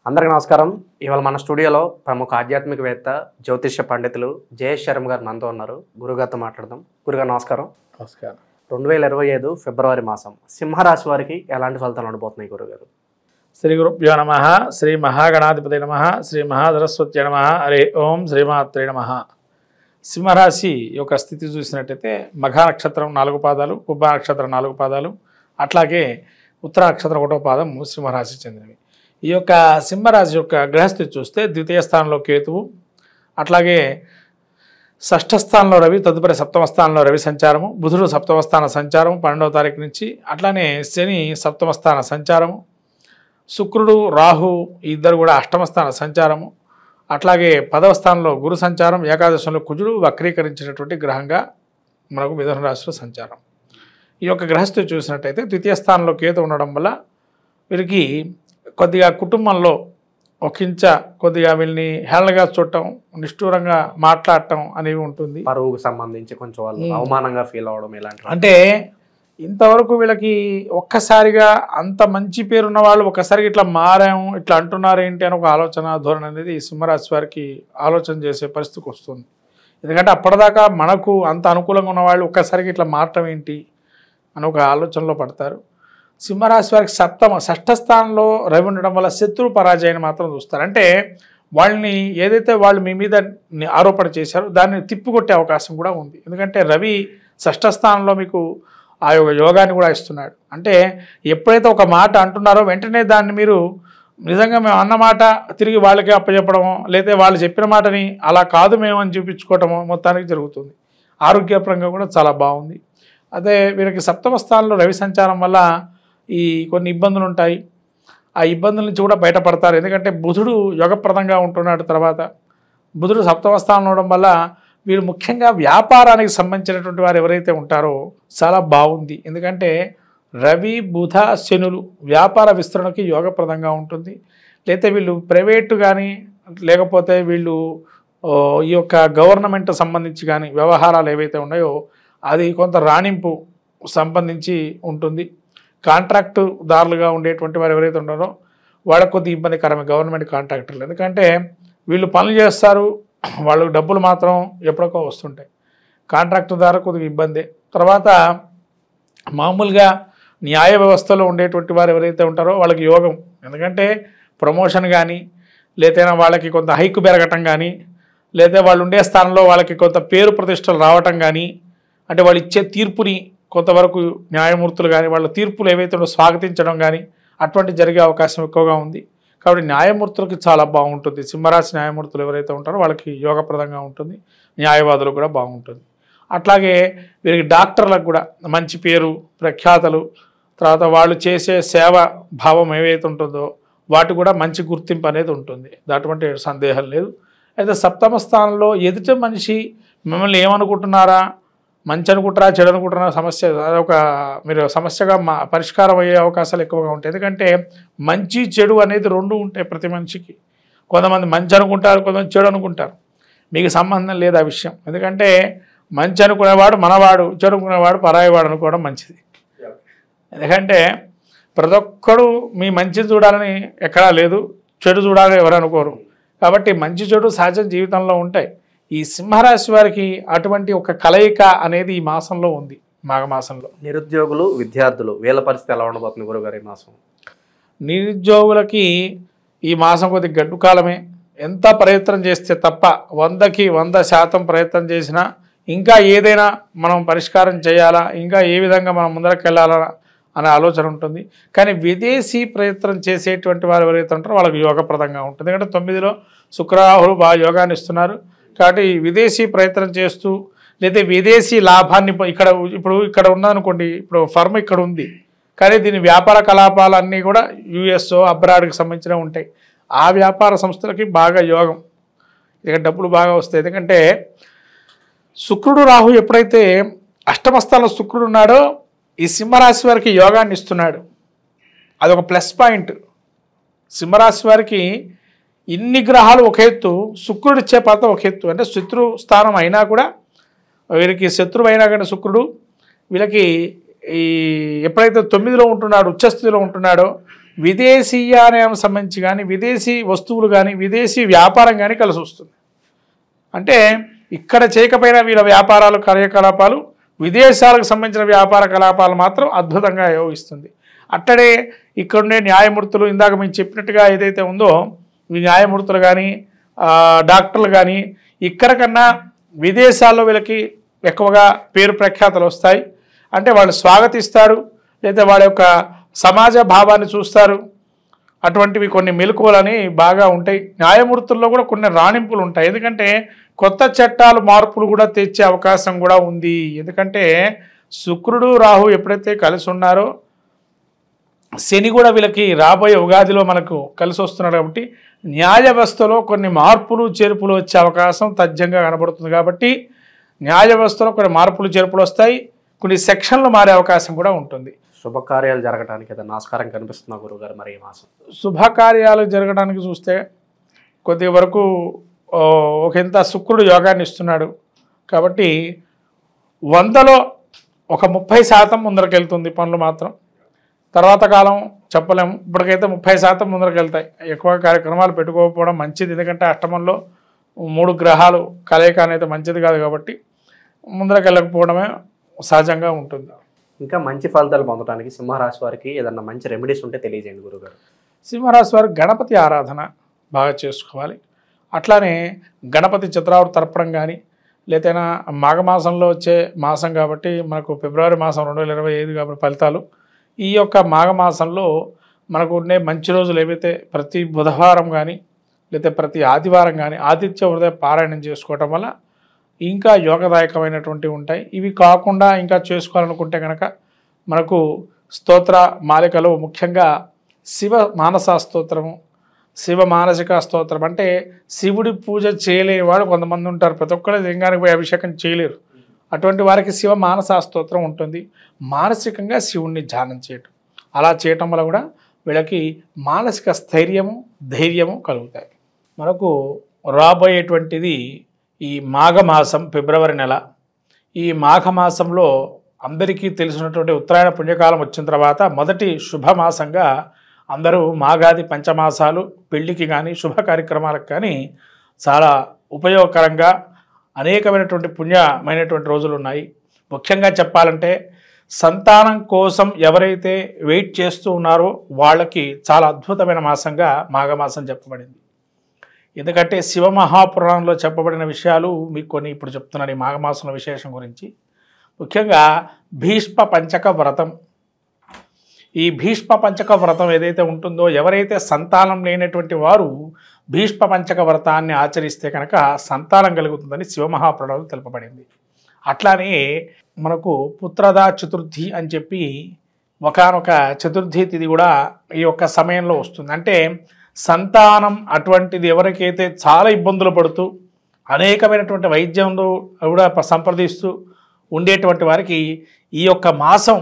అందరికీ నమస్కారం. ఇవాళ మన స్టూడియోలో ప్రముఖ ఆధ్యాత్మికవేత్త జ్యోతిష్య పండితులు జయేష్ శర్మ గారు మనతో ఉన్నారు. గురుగారితో మాట్లాడదాం. గురుగారు నమస్కారం. నమస్కారం. 2025 ఫిబ్రవరి మాసం సింహరాశి వారికి ఎలాంటి ఫలితాలు ఉండబోతున్నాయి గురుగారు? శ్రీ గురుభ్యో నమః. శ్రీ మహాగణాధిపతి నమః. శ్రీ మహాసరస్వతి నమః. హరి ఓం శ్రీమాత్రే నమః. సింహరాశి యొక్క స్థితి చూసినట్టయితే మఘ నక్షత్రం 4 పాదాలు, కుబ్బ నక్షత్రం 4 పాదాలు, అట్లాగే ఉత్తర నక్షత్రం 1వ పాదం సింహరాశి చెందినవి. ఈ యొక్క సింహరాశి యొక్క గ్రహస్థితి చూస్తే ద్వితీయ స్థానంలో కేతువు, అట్లాగే షష్ఠ స్థానంలో రవి, తదుపరి సప్తమ స్థానంలో రవి సంచారము, బుధుడు సప్తమ స్థాన సంచారము 12వ తారీఖు నుంచి, అట్లానే శని సప్తమ స్థాన సంచారము, శుక్రుడు రాహు ఇద్దరు కూడా అష్టమ స్థాన సంచారము, అట్లాగే 10వ స్థానంలో గురు సంచారం, ఏకాదశంలో కుజుడు వక్రీకరించినటువంటి గ్రహంగా మనకు మిథున రాశిలో సంచారం. ఈ యొక్క గ్రహస్థితి చూసినట్టయితే ద్వితీయ స్థానంలో కేతు ఉండడం వల్ల వీరికి కొద్దిగా కుటుంబంలో ఒకంచ కొద్దిగా వీళ్ళని హేళనగా చూడటం, నిష్ఠూరంగా మాట్లాడటం అనేవి ఉంటుంది. పరువుకు సంబంధించి కొంచెం వాళ్ళు అవమానంగా ఫీల్ అవ్వడం ఇలాంటి, అంటే ఇంతవరకు వీళ్ళకి ఒక్కసారిగా అంత మంచి పేరున్న వాళ్ళు ఒక్కసారిగా ఇట్లా మారాము, ఇట్లా అంటున్నారు ఏంటి అని ఒక ఆలోచన ధోరణి అనేది ఈ సింహరాశి వారికి ఆలోచన చేసే పరిస్థితికి వస్తుంది. ఎందుకంటే అప్పటిదాకా మనకు అంత అనుకూలంగా ఉన్న వాళ్ళు ఒక్కసారిగా ఇట్లా మారటం ఏంటి అని ఒక ఆలోచనలో పడతారు. సింహరాశి వారికి షష్ఠ స్థానంలో రవి ఉండడం వల్ల శత్రు పరాజయాన్ని మాత్రం చూస్తారు. అంటే వాళ్ళని ఏదైతే వాళ్ళు మీ మీద ఆరోపణ చేశారో దాన్ని తిప్పికొట్టే అవకాశం కూడా ఉంది. ఎందుకంటే రవి షష్ఠ స్థానంలో మీకు ఆ యొక్క యోగాన్ని కూడా ఇస్తున్నాడు. అంటే ఎప్పుడైతే ఒక మాట అంటున్నారో వెంటనే దాన్ని మీరు నిజంగా మేము అన్నమాట తిరిగి వాళ్ళకే అప్పచెప్పడమో, లేదా వాళ్ళు చెప్పిన మాటని అలా కాదు మేము అని చూపించుకోవటమో మొత్తానికి జరుగుతుంది. ఆరోగ్యపరంగా కూడా చాలా బాగుంది. అదే వీరికి సప్తమ స్థానంలో రవి సంచారం వల్ల ఈ కొన్ని ఇబ్బందులు ఉంటాయి. ఆ ఇబ్బందుల నుంచి కూడా బయటపడతారు. ఎందుకంటే బుధుడు యోగప్రదంగా ఉంటున్నాడు. తర్వాత బుధుడు సప్తమ స్థానంలో ఉండడం వల్ల వీరు ముఖ్యంగా వ్యాపారానికి సంబంధించినటువంటి వారు ఎవరైతే ఉంటారో చాలా బాగుంది. ఎందుకంటే రవి బుధ శనులు వ్యాపార విస్తరణకి యోగప్రదంగా ఉంటుంది. లేకపోతే వీళ్ళు ప్రైవేటు కానీ లేకపోతే వీళ్ళు ఈ యొక్క గవర్నమెంట్ సంబంధించి కానీ వ్యవహారాలు ఏవైతే ఉన్నాయో అది కొంత రాణింపు సంబంధించి ఉంటుంది. కాంట్రాక్టుదారులుగా ఉండేటువంటి వారు ఎవరైతే ఉన్నారో వాళ్ళకు కొద్ది ఇబ్బందికరమే గవర్నమెంట్ కాంట్రాక్టర్లు. ఎందుకంటే వీళ్ళు పనులు చేస్తారు, వాళ్ళు డబ్బులు మాత్రం ఎప్పటికో వస్తుంటాయి. కాంట్రాక్టుదారు కొద్దిగా ఇబ్బంది. తర్వాత మామూలుగా న్యాయ వ్యవస్థలో ఉండేటువంటి వారు ఎవరైతే ఉంటారో వాళ్ళకి యోగం. ఎందుకంటే ప్రమోషన్ కానీ లేదైనా వాళ్ళకి కొంత హైకు పెరగటం కానీ, లేదా వాళ్ళు ఉండే స్థానంలో వాళ్ళకి కొంత పేరు ప్రతిష్టలు రావటం కానీ, అంటే వాళ్ళు ఇచ్చే తీర్పుని కొంతవరకు న్యాయమూర్తులు కానీ వాళ్ళ తీర్పులు ఏవైతే స్వాగతించడం కానీ అటువంటి జరిగే అవకాశం ఎక్కువగా ఉంది. కాబట్టి న్యాయమూర్తులకి చాలా బాగుంటుంది. సింహరాశి న్యాయమూర్తులు ఎవరైతే ఉంటారో వాళ్ళకి యోగప్రదంగా ఉంటుంది. న్యాయవాదులకు కూడా బాగుంటుంది. అట్లాగే వీరికి డాక్టర్లకు కూడా మంచి పేరు ప్రఖ్యాతలు, తర్వాత వాళ్ళు చేసే సేవా భావం ఏవైతే ఉంటుందో వాటి కూడా మంచి గుర్తింపు అనేది ఉంటుంది. అటువంటి సందేహం లేదు. అయితే సప్తమ స్థానంలో ఎదుటి మనిషి మిమ్మల్ని ఏమనుకుంటున్నారా, మంచి అనుకుంటారా చెడు అనుకుంటారా సమస్య, అదొక మీరు సమస్యగా పరిష్కారం అయ్యే అవకాశాలు ఎక్కువగా ఉంటాయి. ఎందుకంటే మంచి చెడు అనేది రెండు ఉంటాయి ప్రతి మనిషికి. కొంతమంది మంచి అనుకుంటారు, కొంతమంది చెడు అనుకుంటారు. మీకు సంబంధం లేదు ఆ విషయం. ఎందుకంటే మంచి అనుకునేవాడు మనవాడు, చెడు అనుకునేవాడు పరాయివాడు అనుకోవడం మంచిది. ఎందుకంటే ప్రతి ఒక్కడు మీ మంచిని చూడాలని ఎక్కడా లేదు, చెడు చూడాలని ఎవరు అనుకోరు. కాబట్టి మంచి చెడు సహజ జీవితంలో ఉంటాయి. ఈ సింహరాశి వారికి అటువంటి ఒక కలయిక అనేది ఈ మాసంలో ఉంది. మాఘమాసంలో నిరుద్యోగులు విద్యార్థులు వీళ్ళ పరిస్థితి ఎలా ఉండబోతుంది గురుగారు ఈ మాసం? నిరుద్యోగులకి ఈ మాసం కొద్ది గడ్డు కాలమే. ఎంత ప్రయత్నం చేస్తే తప్ప 100కి 100% ప్రయత్నం చేసినా ఇంకా ఏదైనా మనం పరిష్కారం చేయాలా, ఇంకా ఏ విధంగా మనం ముందరకు వెళ్ళాలా అనే ఆలోచన ఉంటుంది. కానీ విదేశీ ప్రయత్నం చేసేటువంటి వారు ఎవరైతే ఉంటారో వాళ్ళకి యోగప్రదంగా ఉంటుంది. ఎందుకంటే 9లో శుక్రరాహులు బాగా యోగాన్ని ఇస్తున్నారు. కాబట్టి విదేశీ ప్రయత్నం చేస్తూ లేదా విదేశీ లాభాన్ని ఇక్కడ ఉన్నదనుకోండి, ఇప్పుడు ఫర్మ్ ఇక్కడ ఉంది కానీ దీని వ్యాపార కలాపాలన్నీ కూడా యుఎస్ అబ్రాడ్కి సంబంధించినవి ఉంటాయి. ఆ వ్యాపార సంస్థలకి బాగా యోగం, ఇక డబ్బులు బాగా వస్తాయి. ఎందుకంటే శుక్రుడు రాహు ఎప్పుడైతే అష్టమ స్థానంలో శుక్రుడు ఉన్నాడో ఈ సింహరాశి వారికి యోగాన్ని ఇస్తున్నాడు. అదొక ప్లస్ పాయింట్. సింహరాశి వారికి ఇన్ని గ్రహాలు ఒక ఎత్తు, శుక్రుడు ఇచ్చే పాత్ర ఒక ఎత్తు. అంటే శత్రు స్థానం అయినా కూడా వీరికి శత్రువు అయినా కానీ శుక్రుడు వీళ్ళకి ఈ ఎప్పుడైతే 9లో ఉంటున్నాడో ఉచ్చస్థితిలో ఉంటున్నాడో విదేశీయానం సంబంధించి కానీ విదేశీ వస్తువులు కానీ విదేశీ వ్యాపారం కానీ కలిసి వస్తుంది. అంటే ఇక్కడ చేయకపోయినా వీళ్ళ వ్యాపారాలు కార్యకలాపాలు విదేశాలకు సంబంధించిన వ్యాపార కలాపాలు మాత్రం అద్భుతంగా యోగిస్తుంది. అట్టడే ఇక్కడుండే న్యాయమూర్తులు ఇందాక మేము చెప్పినట్టుగా ఏదైతే ఉందో ఈ న్యాయమూర్తులు కానీ డాక్టర్లు కానీ ఇక్కడ కన్నా విదేశాల్లో వీళ్ళకి ఎక్కువగా పేరు ప్రఖ్యాతలు వస్తాయి. అంటే వాళ్ళు స్వాగతిస్తారు, లేదా వాళ్ళ యొక్క సమాజ భావాన్ని చూస్తారు. అటువంటివి కొన్ని మెలకువలని బాగా ఉంటాయి. న్యాయమూర్తుల్లో కూడా కొన్ని రాణింపులు ఉంటాయి. ఎందుకంటే కొత్త చట్టాలు మార్పులు కూడా తెచ్చే అవకాశం కూడా ఉంది. ఎందుకంటే శుక్రుడు రాహు ఎప్పుడైతే కలిసి ఉన్నారో శని కూడా వీళ్ళకి రాబోయే ఉగాదిలో మనకు కలిసి వస్తున్నాడు. కాబట్టి న్యాయ వ్యవస్థలో కొన్ని మార్పులు చేర్పులు వచ్చే అవకాశం తథ్యంగా కనబడుతుంది. కాబట్టి న్యాయ వ్యవస్థలో కొన్ని మార్పులు చేర్పులు వస్తాయి, కొన్ని సెక్షన్లు మారే అవకాశం కూడా ఉంటుంది. శుభకార్యాలు జరగడానికి ఏదైనా ఆస్కారం కనిపిస్తుందా గురువుగారు మరి ఈ మాసం? శుభకార్యాలు జరగడానికి చూస్తే కొద్ది వరకు ఒకంత శుక్రుడు యోగాన్ని ఇస్తున్నాడు. కాబట్టి 100లో ఒక 30% ముందరకెళ్తుంది పనులు మాత్రం. తర్వాత కాలం చెప్పలేము. ఇప్పటికైతే 30% ముందరకెళ్తాయి. ఎక్కువ కార్యక్రమాలు పెట్టుకోకపోవడం మంచిది. ఎందుకంటే అష్టమంలో 3 గ్రహాలు కలయిక అనేది మంచిది కాదు. కాబట్టి ముందరకెళ్ళకపోవడమే సహజంగా ఉంటుంది. ఇంకా మంచి ఫలితాలు పొందడానికి సింహరాశి వారికి ఏదన్నా మంచి రెమెడీస్ ఉంటే తెలియజేయండి గురుగారు. సింహరాశి వారు గణపతి ఆరాధన బాగా చేసుకోవాలి. అట్లానే గణపతి చిత్రావృత తర్పణం కానీ లేదైనా మాఘమాసంలో వచ్చే మాసం కాబట్టి మనకు ఫిబ్రవరి మాసం 2025 కాబట్టి ఫలితాలు ఈ యొక్క మాఘమాసంలో మనకు ఉండే మంచి రోజులు ఏవైతే ప్రతి బుధవారం కానీ లేదా ప్రతి ఆదివారం కానీ ఆదిత్య హృదయ పారాయణం చేసుకోవటం వల్ల ఇంకా యోగదాయకమైనటువంటివి ఉంటాయి. ఇవి కాకుండా ఇంకా చేసుకోవాలనుకుంటే కనుక మనకు స్తోత్ర మాలికలు ముఖ్యంగా శివ మానస స్తోత్రము, శివ మానసిక స్తోత్రం. అంటే శివుడి పూజ చేయలేని వాడు కొంతమంది ఉంటారు. ప్రతి ఒక్కరు లింగానికి పోయి అభిషేకం చేయలేరు. అటువంటి వారికి శివ మానస స్తోత్రం ఉంటుంది. మానసికంగా శివుణ్ణి ధ్యానం చేయటం, అలా చేయటం వల్ల కూడా వీళ్ళకి మానసిక స్థైర్యము ధైర్యము కలుగుతాయి. మనకు రాబోయేటువంటిది ఈ మాఘమాసం ఫిబ్రవరి నెల. ఈ మాఘమాసంలో అందరికీ తెలిసినటువంటి ఉత్తరాయణ పుణ్యకాలం వచ్చిన తర్వాత మొదటి శుభమాసంగా అందరూ మాఘాది పంచమాసాలు పెళ్లికి కానీ శుభ కార్యక్రమాలకు కానీ చాలా ఉపయోగకరంగా అనేకమైనటువంటి పుణ్యమైనటువంటి రోజులు ఉన్నాయి. ముఖ్యంగా చెప్పాలంటే సంతానం కోసం ఎవరైతే వెయిట్ చేస్తూ ఉన్నారో వాళ్ళకి చాలా అద్భుతమైన మాసంగా మాఘమాసం చెప్పబడింది. ఎందుకంటే శివమహాపురాణంలో చెప్పబడిన విషయాలు మీకు కొన్ని ఇప్పుడు చెప్తున్నాను ఈ మాఘమాసంలో విశేషం గురించి. ముఖ్యంగా భీష్మ పంచక వ్రతం. ఈ భీష్మ పంచక వ్రతం ఏదైతే ఉంటుందో ఎవరైతే సంతానం లేనటువంటి వారు భీష్మ పంచక వ్రతాన్ని ఆచరిస్తే కనుక సంతానం కలుగుతుందని శివమహాపురాణంలో తెలుపబడింది. అట్లానే మనకు పుత్రదా చతుర్థి అని చెప్పి ఒకానొక చతుర్థి తిథి కూడా ఈ యొక్క సమయంలో వస్తుంది. అంటే సంతానం అటువంటిది ఎవరికైతే చాలా ఇబ్బందులు పడుతూ అనేకమైనటువంటి వైద్యంలో కూడా సంప్రదిస్తూ ఉండేటువంటి వారికి ఈ యొక్క మాసం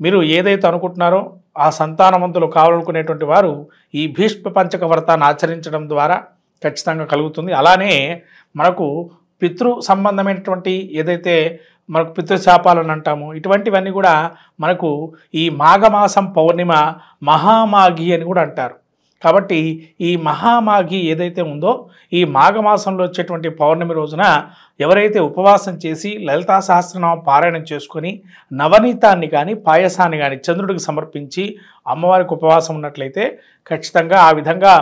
మీరు ఏదైతే అనుకుంటున్నారో ఆ సంతానవంతులు కావాలనుకునేటువంటి వారు ఈ భీష్మ పంచక వ్రతాన్ని ఆచరించడం ద్వారా ఖచ్చితంగా కలుగుతుంది. అలానే మనకు పితృ సంబంధమైనటువంటి ఏదైతే మనకు పితృశాపాలను అంటాము ఇటువంటివన్నీ కూడా మనకు ఈ మాఘమాసం పౌర్ణిమ మహామాఘి అని కూడా అంటారు. కాబట్టి ఈ మహామాఘి ఏదైతే ఉందో ఈ మాఘమాసంలో వచ్చేటువంటి పౌర్ణమి రోజున ఎవరైతే ఉపవాసం చేసి లలితా సహస్రనామ పారాయణం చేసుకొని నవనీతాన్ని కానీ పాయసాన్ని కానీ చంద్రుడికి సమర్పించి అమ్మవారికి ఉపవాసం ఉన్నట్లయితే ఖచ్చితంగా ఆ విధంగా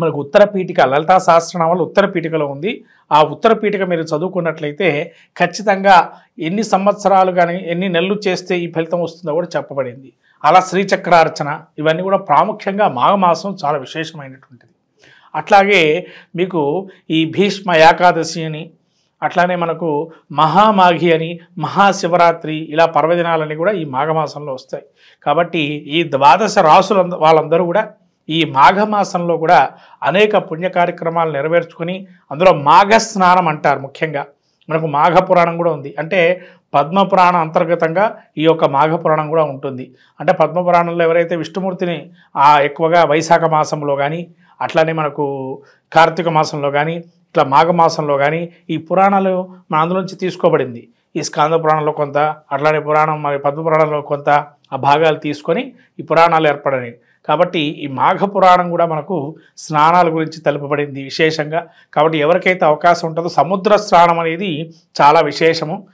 మనకు ఉత్తర పీఠిక లలితా సహస్రనామాలు ఉత్తర పీఠికలో ఉంది. ఆ ఉత్తర పీఠిక మీరు చదువుకున్నట్లయితే ఖచ్చితంగా ఎన్ని సంవత్సరాలు కానీ ఎన్ని నెలలు చేస్తే ఈ ఫలితం వస్తుందో కూడా చెప్పబడింది. అలా శ్రీచక్రార్చన ఇవన్నీ కూడా ప్రాముఖ్యంగా మాఘమాసం చాలా విశేషమైనటువంటిది. అట్లాగే మీకు ఈ భీష్మ ఏకాదశి అని అట్లానే మనకు మహామాఘి అని మహాశివరాత్రి ఇలా పర్వదినాలన్నీ కూడా ఈ మాఘమాసంలో వస్తాయి. కాబట్టి ఈ 12 రాసుల వాళ్ళందరూ కూడా ఈ మాఘమాసంలో కూడా అనేక పుణ్య కార్యక్రమాలు నెరవేర్చుకొని అందులో మాఘ స్నానం అంటారు. ముఖ్యంగా మనకు మాఘ పురాణం కూడా ఉంది. అంటే పద్మపురాణం అంతర్గతంగా ఈ యొక్క మాఘ పురాణం కూడా ఉంటుంది. అంటే పద్మపురాణంలో ఎవరైతే విష్ణుమూర్తిని ఎక్కువగా వైశాఖ మాసంలో కానీ అట్లానే మనకు కార్తీక మాసంలో కానీ ఇట్లా మాఘమాసంలో కానీ ఈ పురాణాలు మన అందులోంచి తీసుకోబడింది. ఈ స్కాంద పురాణంలో కొంత అట్లానే పురాణం మరి పద్మపురాణంలో కొంత ఆ భాగాలు తీసుకొని ఈ పురాణాలు ఏర్పడని. కాబట్టి ఈ మాఘ పురాణం కూడా మనకు స్నానాల గురించి తెలుపబడింది విశేషంగా. కాబట్టి ఎవరికైతే అవకాశం ఉంటుందో సముద్ర స్నానం అనేది చాలా విశేషము.